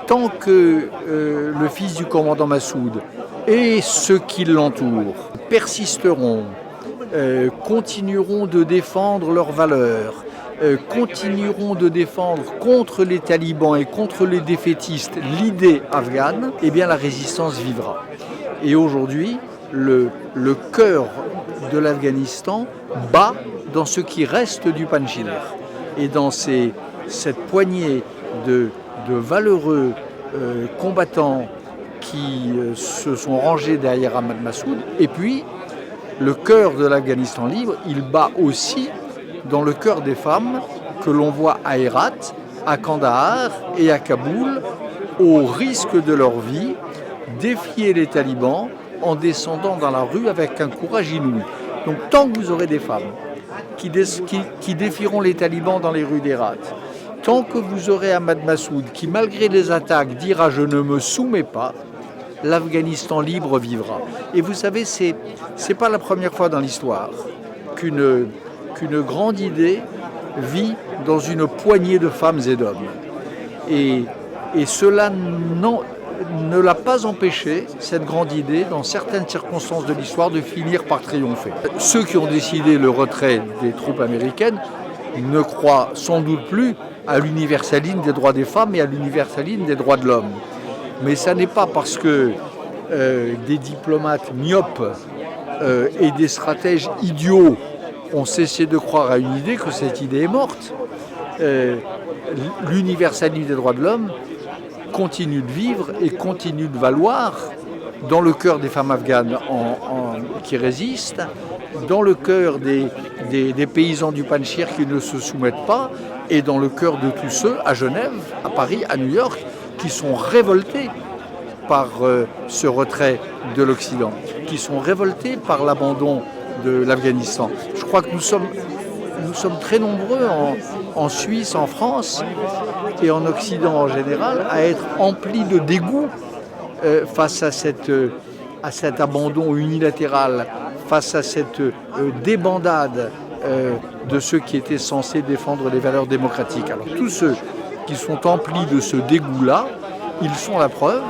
tant que le fils du commandant Massoud et ceux qui l'entourent persisteront, continueront de défendre leurs valeurs, continueront de défendre contre les talibans et contre les défaitistes l'idée afghane, eh bien la résistance vivra. Et aujourd'hui, le cœur de l'Afghanistan bat dans ce qui reste du Panjshir et dans cette poignée de valeureux combattants qui se sont rangés derrière Ahmad Massoud. Et puis, le cœur de l'Afghanistan libre, il bat aussi dans le cœur des femmes que l'on voit à Hérat, à Kandahar et à Kaboul, au risque de leur vie, défier les talibans en descendant dans la rue avec un courage inouï. Donc tant que vous aurez des femmes qui défieront les talibans dans les rues d'Hérat, tant que vous aurez Ahmad Massoud qui, malgré les attaques, dira « je ne me soumets pas », l'Afghanistan libre vivra. Et vous savez, c'est pas la première fois dans l'histoire qu'une grande idée vit dans une poignée de femmes et d'hommes. Et cela ne l'a pas empêché, cette grande idée, dans certaines circonstances de l'histoire, de finir par triompher. Ceux qui ont décidé le retrait des troupes américaines ne croient sans doute plus à l'universalisme des droits des femmes et à l'universalisme des droits de l'homme. Mais ça n'est pas parce que des diplomates myopes et des stratèges idiots ont cessé de croire à une idée que cette idée est morte. L'universalisme des droits de l'homme continue de vivre et continue de valoir dans le cœur des femmes afghanes qui résistent, dans le cœur des paysans du Panjshir qui ne se soumettent pas, et dans le cœur de tous ceux à Genève, à Paris, à New York, qui sont révoltés par ce retrait de l'Occident, qui sont révoltés par l'abandon de l'Afghanistan. Je crois que nous sommes très nombreux en Suisse, en France et en Occident en général à être emplis de dégoût face à cet abandon unilatéral, face à cette débandade de ceux qui étaient censés défendre les valeurs démocratiques. Alors tous ceux qui sont emplis de ce dégoût-là, ils sont la preuve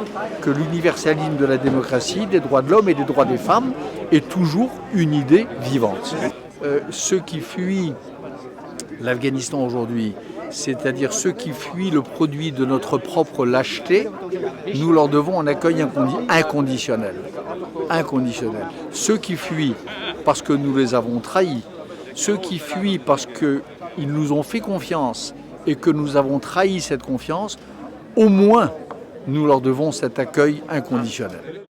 que l'universalisme de la démocratie, des droits de l'homme et des droits des femmes est toujours une idée vivante. Ceux qui fuient l'Afghanistan aujourd'hui, c'est-à-dire ceux qui fuient le produit de notre propre lâcheté, nous leur devons un accueil inconditionnel. Inconditionnel. Ceux qui fuient parce que nous les avons trahis, ceux qui fuient parce qu'ils nous ont fait confiance et que nous avons trahi cette confiance, au moins nous leur devons cet accueil inconditionnel.